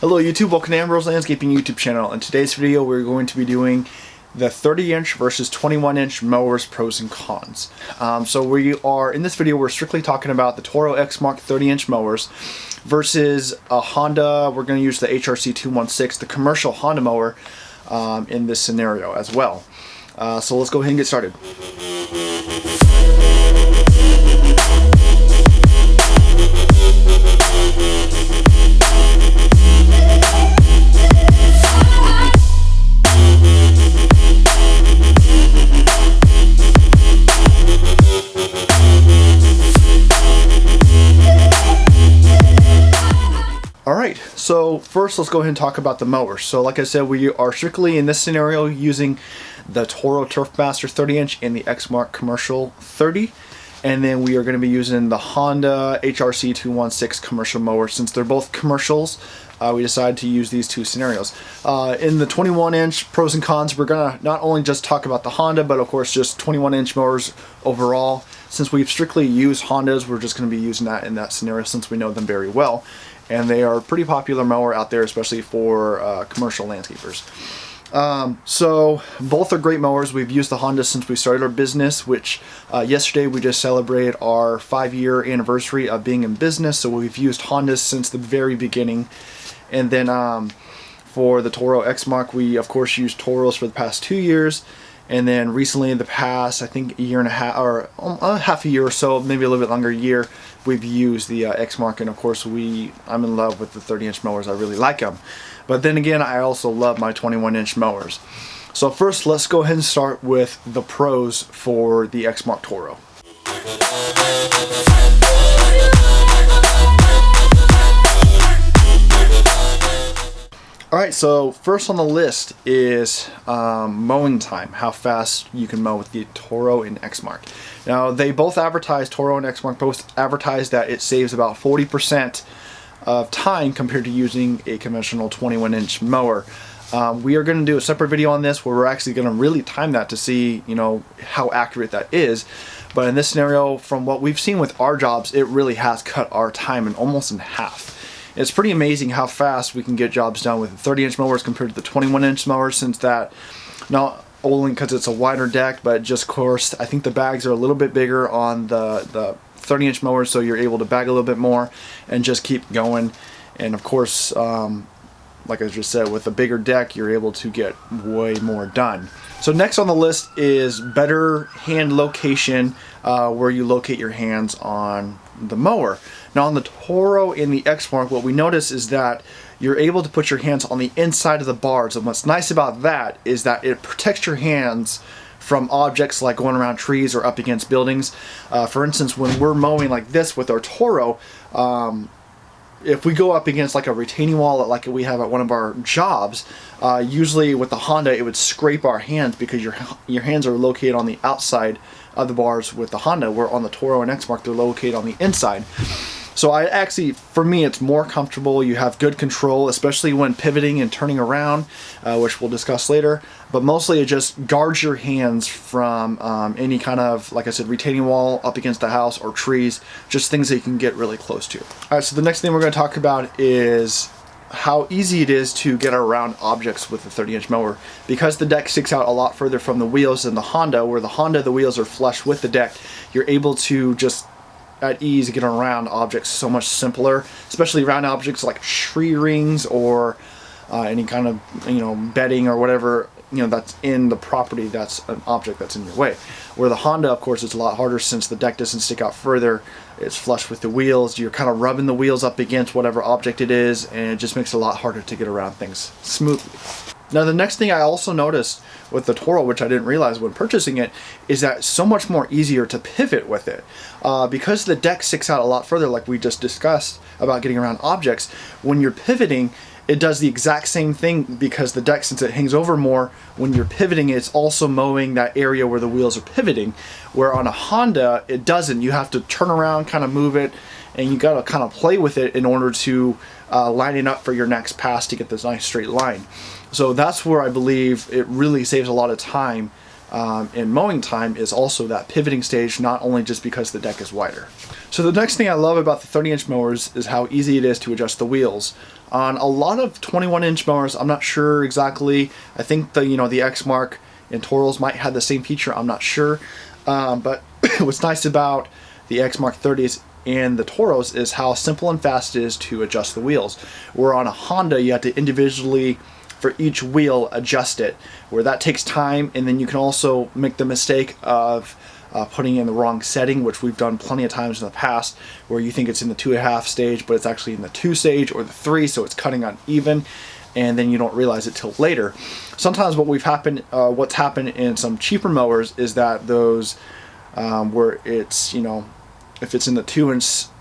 Hello YouTube, welcome to Amber's Landscaping YouTube channel. In today's video we're going to be doing the 30-inch versus 21-inch mowers pros and cons. In this video we're strictly talking about the Toro Exmark 30-inch mowers versus a Honda. We're going to use the HRC 216, the commercial Honda mower, in this scenario as well. So let's go ahead and get started. Alright, so first let's go ahead and talk about the mower. So like I said, we are strictly in this scenario using the Toro Turfmaster 30-inch and the Exmark Commercial 30. And then we are going to be using the Honda HRC 216 commercial mower. Since they're both commercials, we decided to use these two scenarios. In the 21-inch pros and cons, we're going to not only just talk about the Honda, but of course just 21-inch mowers overall. Since we've strictly used Hondas, we're just going to be using that in that scenario since we know them very well. And they are a pretty popular mower out there, especially for commercial landscapers. So both are great mowers. We've used the Honda since we started our business, which yesterday we just celebrated our 5-year anniversary of being in business. So we've used Hondas since the very beginning. And then for the Toro Exmark, we of course used Toros for the past 2 years. And then recently in the past, I think a year and a half, or half a year or so, maybe a little bit longer year, we've used the Exmark. And of course I'm in love with the 30-inch mowers. I really like them. But then again, I also love my 21-inch mowers. So first, let's go ahead and start with the pros for the Exmark Toro. Alright, so first on the list is mowing time, how fast you can mow with the Toro and Exmark. Now, they both advertise, Toro and Exmark both advertise that it saves about 40% of time compared to using a conventional 21-inch mower. We are going to do a separate video on this where we're actually going to really time that to see, you know, how accurate that is. But in this scenario, from what we've seen with our jobs, it really has cut our time almost in half. It's pretty amazing how fast we can get jobs done with the 30-inch mowers compared to the 21-inch mowers, since that, not only because it's a wider deck, but just, of course, I think the bags are a little bit bigger on the 30-inch mowers, so you're able to bag a little bit more and just keep going. And of course, like I just said, with a bigger deck, you're able to get way more done. So next on the list is better hand location, where you locate your hands on the mower. Now on the Toro and the Exmark, what we notice is that you're able to put your hands on the inside of the bars, and what's nice about that is that it protects your hands from objects like going around trees or up against buildings. For instance, when we're mowing like this with our Toro, if we go up against like a retaining wall like we have at one of our jobs, usually with the Honda it would scrape our hands because your hands are located on the outside of the bars with the Honda, where on the Toro and Exmark they're located on the inside. So for me, it's more comfortable. You have good control, especially when pivoting and turning around, which we'll discuss later. But mostly it just guards your hands from any kind of, like I said, retaining wall up against the house or trees, just things that you can get really close to. All right, so the next thing we're going to talk about is how easy it is to get around objects with the 30-inch mower. Because the deck sticks out a lot further from the wheels than the Honda, where the Honda, the wheels are flush with the deck, you're able to just at ease get around objects so much simpler, especially around objects like tree rings or any kind of, you know, bedding or whatever, you know, that's in the property, that's an object that's in your way. Where the Honda, of course, it's a lot harder since the deck doesn't stick out further. It's flush with the wheels. You're kind of rubbing the wheels up against whatever object it is, and it just makes it a lot harder to get around things smoothly. Now the next thing I also noticed with the Toro, which I didn't realize when purchasing it, is that it's so much more easier to pivot with it. Because the deck sticks out a lot further, like we just discussed about getting around objects, when you're pivoting, it does the exact same thing, because the deck, since it hangs over more, when you're pivoting, it's also mowing that area where the wheels are pivoting. Where on a Honda, it doesn't. You have to turn around, kind of move it, and you got to kind of play with it in order to line it up for your next pass to get this nice straight line. So that's where I believe it really saves a lot of time in mowing time is also that pivoting stage, not only just because the deck is wider. So the next thing I love about the 30-inch mowers is how easy it is to adjust the wheels. On a lot of 21-inch mowers, I'm not sure exactly. I think the the Exmark and Toros might have the same feature. I'm not sure, but what's nice about the Exmark 30s and the Toros is how simple and fast it is to adjust the wheels. Where on a Honda, you have to individually, for each wheel, adjust it, where that takes time, and then you can also make the mistake of putting in the wrong setting, which we've done plenty of times in the past, where you think it's in the 2.5 stage, but it's actually in the 2 stage or the 3, so it's cutting uneven, and then you don't realize it till later. Sometimes what's happened in some cheaper mowers is that those where it's if it's in the 2-inch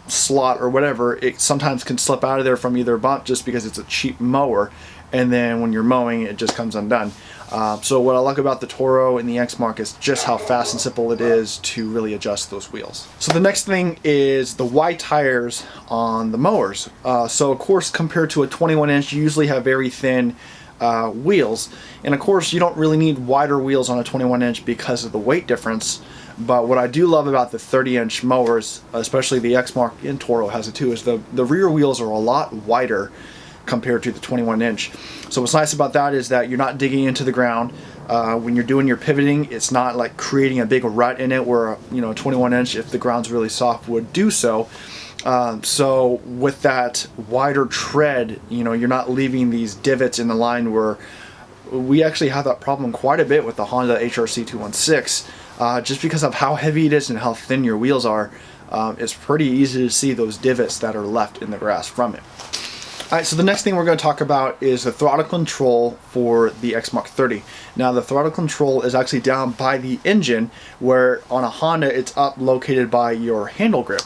slot or whatever, it sometimes can slip out of there from either bump just because it's a cheap mower, and then when you're mowing it just comes undone. So what I like about the Toro and the Exmark is just how fast and simple it is to really adjust those wheels. So the next thing is the wide tires on the mowers. So of course, compared to a 21-inch, you usually have very thin wheels, and of course you don't really need wider wheels on a 21-inch because of the weight difference. But what I do love about the 30-inch mowers, especially the Exmark and Toro has it too, is the rear wheels are a lot wider compared to the 21-inch. So what's nice about that is that you're not digging into the ground. When you're doing your pivoting, it's not like creating a big rut in it where a 21-inch, if the ground's really soft, would do so. So with that wider tread, you're not leaving these divots in the line, where we actually have that problem quite a bit with the Honda HRC 216. Just because of how heavy it is and how thin your wheels are, it's pretty easy to see those divots that are left in the grass from it. Alright, so the next thing we're going to talk about is the throttle control for the Exmark 30. Now the throttle control is actually down by the engine, where on a Honda it's up located by your handle grip.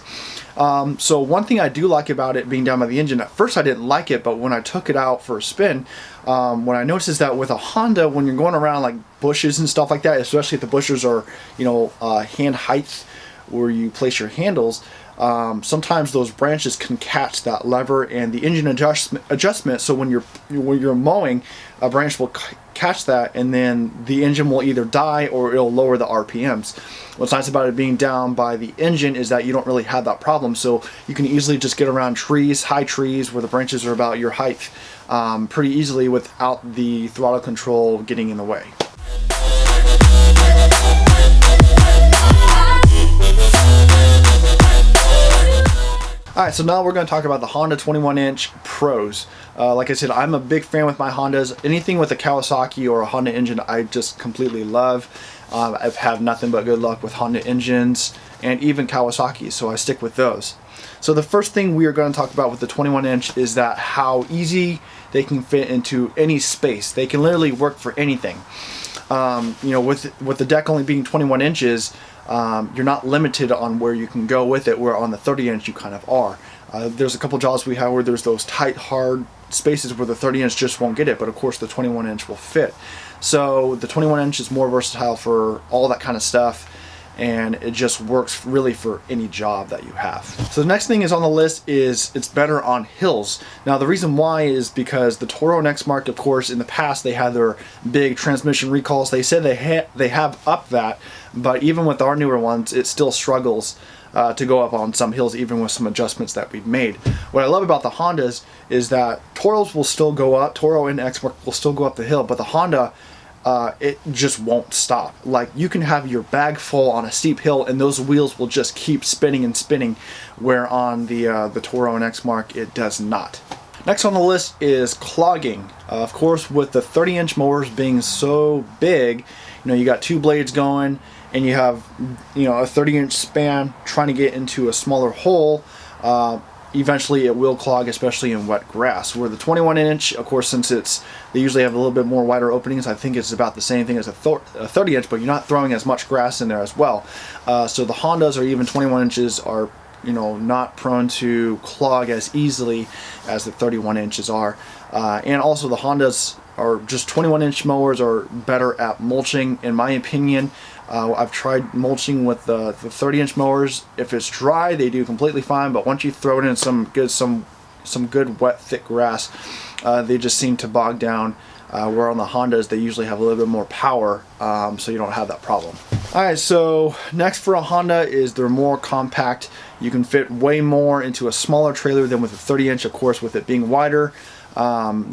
So one thing I do like about it being down by the engine, at first I didn't like it, but when I took it out for a spin, what I noticed is that with a Honda, when you're going around like bushes and stuff like that, especially if the bushes are hand height where you place your handles, sometimes those branches can catch that lever and the engine adjustment. So when you're mowing, a branch will catch that, and then the engine will either die or it'll lower the RPMs. What's nice about it being down by the engine is that you don't really have that problem. So you can easily just get around trees, high trees where the branches are about your height, pretty easily without the throttle control getting in the way. Alright, so now we're going to talk about the Honda 21-inch Pros. Like I said, I'm a big fan with my Hondas. Anything with a Kawasaki or a Honda engine I just completely love. I've had nothing but good luck with Honda engines and even Kawasaki, so I stick with those. So the first thing we are going to talk about with the 21-inch is that how easy they can fit into any space. They can literally work for anything. With the deck only being 21 inches, you're not limited on where you can go with it, where on the 30-inch you kind of are. There's a couple jobs we have where there's those tight, hard spaces where the 30-inch just won't get it, but of course the 21-inch will fit. So the 21-inch is more versatile for all that kind of stuff, and it just works really for any job that you have. So the next thing is on the list is it's better on hills. Now the reason why is because the Toro and Exmark, of course, in the past they had their big transmission recalls. They said they have upped that, but even with our newer ones, it still struggles to go up on some hills, even with some adjustments that we've made. What I love about the Hondas is that Toros will still go up, Toro and Exmark will still go up the hill, but the Honda, it just won't stop. Like, you can have your bag full on a steep hill and those wheels will just keep spinning and spinning, where on the Toro and Exmark it does not. Next on the list is clogging. Of course, with the 30-inch mowers being so big, you got two blades going and you have a 30-inch span trying to get into a smaller hole. Eventually it will clog, especially in wet grass. Where the 21-inch, of course, since they usually have a little bit more wider openings, I think it's about the same thing as a 30-inch, but you're not throwing as much grass in there as well. So the Hondas, or even 21 inches, are not prone to clog as easily as the 31 inches are. And also the Hondas are just 21-inch mowers are better at mulching, in my opinion. I've tried mulching with the 30-inch mowers. If it's dry, they do completely fine, but once you throw it in some some good wet thick grass, they just seem to bog down. Where on the Hondas they usually have a little bit more power, so you don't have that problem. Alright, so next for a Honda is they're more compact. You can fit way more into a smaller trailer than with a 30-inch, of course, with it being wider. The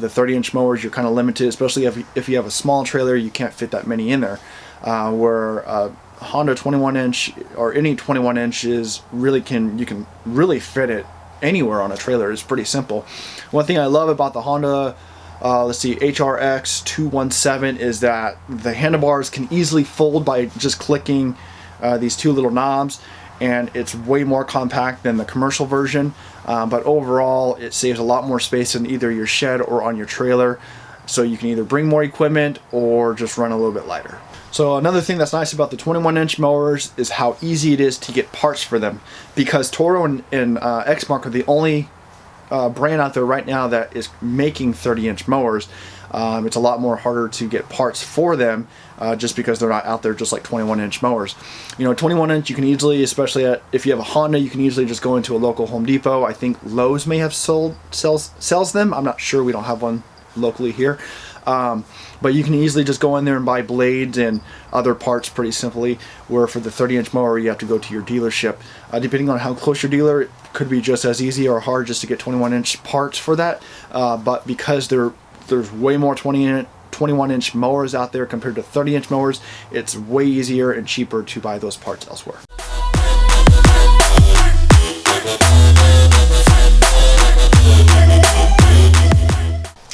30-inch mowers, you're kind of limited, especially if you have a small trailer, you can't fit that many in there. Where a Honda 21-inch or any 21-inch is you can really fit it anywhere on a trailer. It's pretty simple. One thing I love about the Honda let's see, HRX 217 is that the handlebars can easily fold by just clicking these two little knobs, and it's way more compact than the commercial version, but overall it saves a lot more space in either your shed or on your trailer, so you can either bring more equipment or just run a little bit lighter. So another thing that's nice about the 21-inch mowers is how easy it is to get parts for them, because Toro and Exmark are the only brand out there right now that is making 30-inch mowers. It's a lot more harder to get parts for them just because they're not out there just like 21-inch mowers. You know, 21-inch you can easily, especially if you have a Honda, you can easily just go into a local Home Depot. I think Lowe's may have sells them. I'm not sure, we don't have one locally here. But you can easily just go in there and buy blades and other parts pretty simply, where for the 30-inch mower you have to go to your dealership. Depending on how close your dealer, it could be just as easy or hard just to get 21-inch parts for that. But because there's way more 21-inch mowers out there compared to 30-inch mowers, it's way easier and cheaper to buy those parts elsewhere.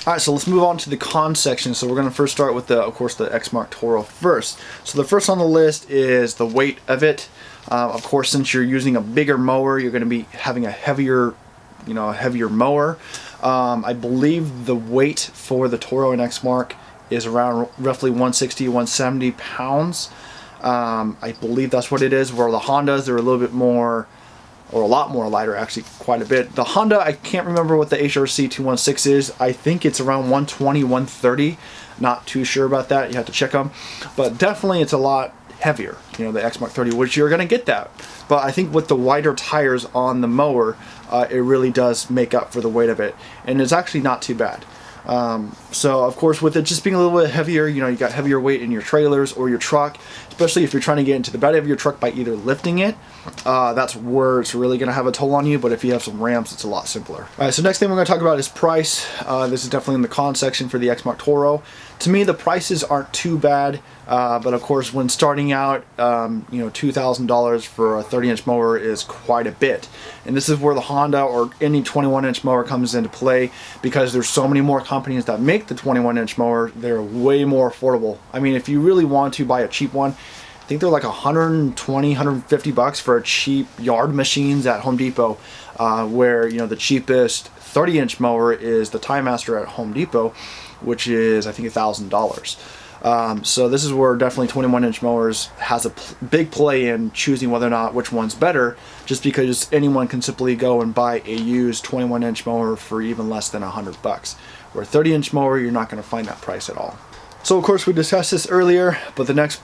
Alright, so let's move on to the cons section. So we're going to first start with of course, the Exmark Toro first. So the first on the list is the weight of it. Of course, since you're using a bigger mower, you're going to be having a heavier mower. I believe the weight for the Toro and Exmark is around roughly 160, 170 pounds. I believe that's what it is. Where the Hondas, they're a little bit more, or a lot more lighter, actually, quite a bit. The Honda, I can't remember what the HRC 216 is. I think it's around 120, 130. Not too sure about that. You have to check them. But definitely it's a lot heavier, you know, the Exmark 30, which you're going to get that. But I think with the wider tires on the mower, it really does make up for the weight of it. And it's actually not too bad. So of course, with it just being a little bit heavier, you know, you got heavier weight in your trailers or your truck, especially if you're trying to get into the bed of your truck by either lifting it. That's where it's really going to have a toll on you. But if you have some ramps, it's a lot simpler. All right, so next thing we're going to talk about is price. This is definitely in the con section for the Exmark Toro. To me, the prices aren't too bad, but of course, when starting out, you know, $2,000 for a 30-inch mower is quite a bit. And this is where the Honda or any 21-inch mower comes into play, because there's so many more companies that make the 21-inch mower. They're way more affordable. I mean, if you really want to buy a cheap one, I think they're like 120, 150 bucks for a cheap yard machines at Home Depot, where, you know, the cheapest 30-inch mower is the Time Master at Home Depot, which is I think $1,000. So this is where definitely 21-inch mowers has a big play in choosing whether or not which one's better, just because anyone can simply go and buy a used 21-inch mower for even less than 100 bucks. Where a 30-inch mower, you're not going to find that price at all. So of course we discussed this earlier, but the next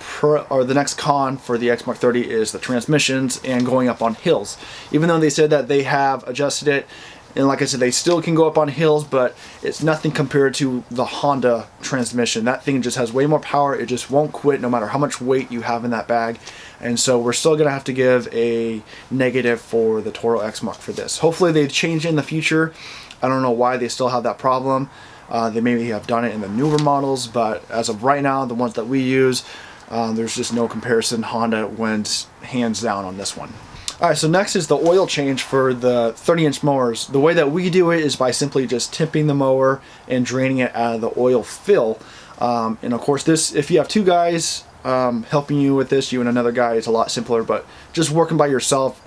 con for the Exmark 30 is the transmissions and going up on hills. Even though they said that they have adjusted it, and like I said, they still can go up on hills, but it's nothing compared to the Honda transmission. That thing just has way more power. It just won't quit no matter how much weight you have in that bag. And so we're still going to have to give a negative for the Toro Exmark for this. Hopefully they change in the future. I don't know why they still have that problem. They maybe have done it in the newer models, but as of right now, the ones that we use, there's just no comparison. Honda wins hands down on this one. Alright, so next is the oil change for the 30-inch mowers. The way that we do it is by simply just tipping the mower and draining it out of the oil fill. And of course, this, if you have two guys helping you with this, you and another guy, it's a lot simpler, but just working by yourself,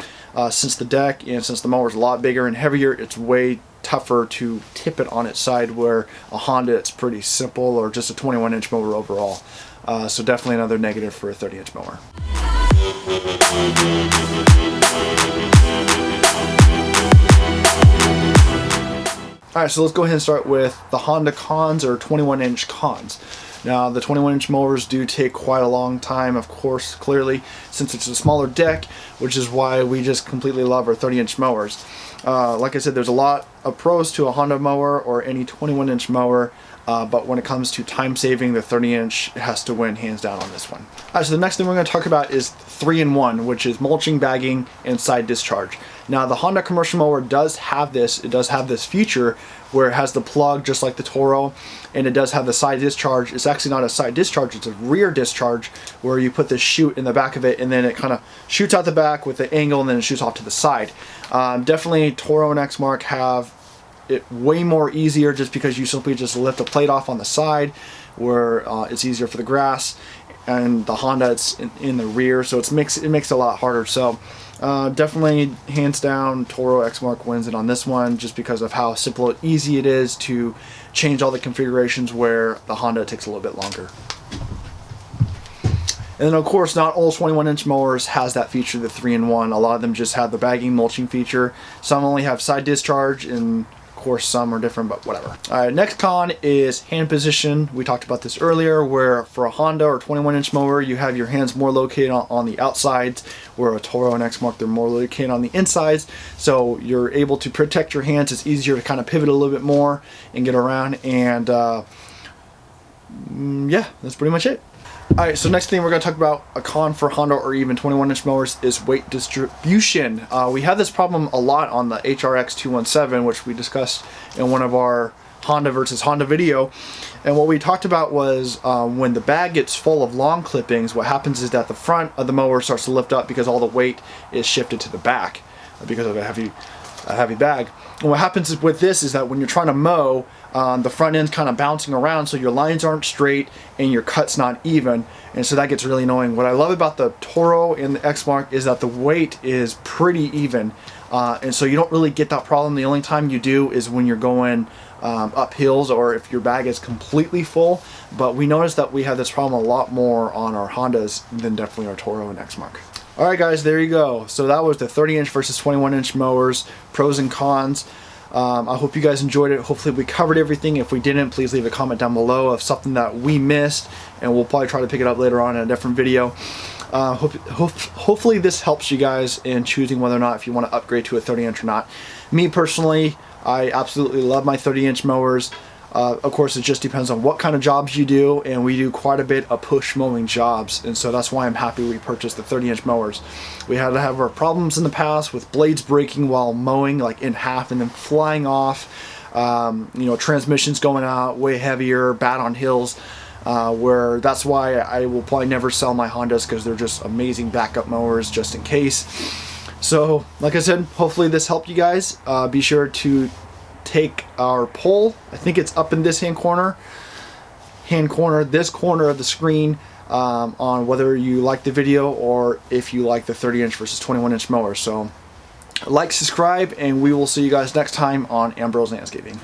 since the deck and since the mower is a lot bigger and heavier, it's way tougher to tip it on its side, where a Honda, it's pretty simple, or just a 21-inch mower overall. So definitely another negative for a 30-inch mower. Alright, so let's go ahead and start with the Honda cons, or 21-inch cons. Now, the 21-inch mowers do take quite a long time, of course, clearly, since it's a smaller deck, which is why we just completely love our 30-inch mowers. Like I said, there's a lot pros to a Honda mower or any 21-inch mower. But when it comes to time saving, the 30-inch has to win hands down on this one. Alright, so the next thing we're going to talk about is 3-in-1, which is mulching, bagging, and side discharge. Now the Honda commercial mower does have this. It does have this feature where it has the plug just like the Toro, and it does have the side discharge. It's actually not a side discharge, it's a rear discharge where you put this chute in the back of it and then it kind of shoots out the back with the angle and then it shoots off to the side. Definitely Toro and Exmark have it way more easier just because you simply just lift the plate off on the side where it's easier for the grass, and the Honda it's in the rear, so it makes it a lot harder. So definitely hands down Toro Exmark wins it on this one just because of how simple and easy it is to change all the configurations, where the Honda takes a little bit longer. And then of course not all 21-inch mowers has that feature, the 3-in-1. A lot of them just have the bagging mulching feature. Some only have side discharge, and of course some are different, but whatever. Alright, next con is hand position. We talked about this earlier, where for a Honda or 21-inch mower you have your hands more located on the outsides, where a Toro and Exmark they're more located on the insides, so you're able to protect your hands. It's easier to kind of pivot a little bit more and get around, and yeah, that's pretty much it. Alright, so next thing we're going to talk about, a con for Honda or even 21-inch mowers, is weight distribution. We have this problem a lot on the HRX 217, which we discussed in one of our Honda versus Honda video. And what we talked about was when the bag gets full of long clippings, what happens is that the front of the mower starts to lift up because all the weight is shifted to the back because of a heavy bag. And what happens with this is that when you're trying to mow, the front end's kind of bouncing around, so your lines aren't straight and your cut's not even, and so that gets really annoying. What I love about the Toro and the Exmark is that the weight is pretty even, and so you don't really get that problem. The only time you do is when you're going up hills or if your bag is completely full, but we noticed that we have this problem a lot more on our Hondas than definitely our Toro and Exmark. Alright guys, there you go. So that was the 30-inch versus 21-inch mowers, pros and cons. I hope you guys enjoyed it. Hopefully we covered everything. If we didn't, please leave a comment down below of something that we missed, and we'll probably try to pick it up later on in a different video. Hopefully this helps you guys in choosing whether or not if you want to upgrade to a 30-inch or not. Me personally, I absolutely love my 30-inch mowers. Of course, it just depends on what kind of jobs you do, and we do quite a bit of push mowing jobs, and so that's why I'm happy we purchased the 30-inch mowers. We had to have our problems in the past with blades breaking while mowing, like in half and then flying off, you know, transmissions going out way heavier, bad on hills, where that's why I will probably never sell my Hondas, because they're just amazing backup mowers just in case. So like I said, hopefully this helped you guys. Be sure to take our poll. I think it's up in this this corner of the screen, on whether you like the video or if you like the 30-inch versus 21-inch mower. So like, subscribe, and we will see you guys next time on Ambrose Landscaping.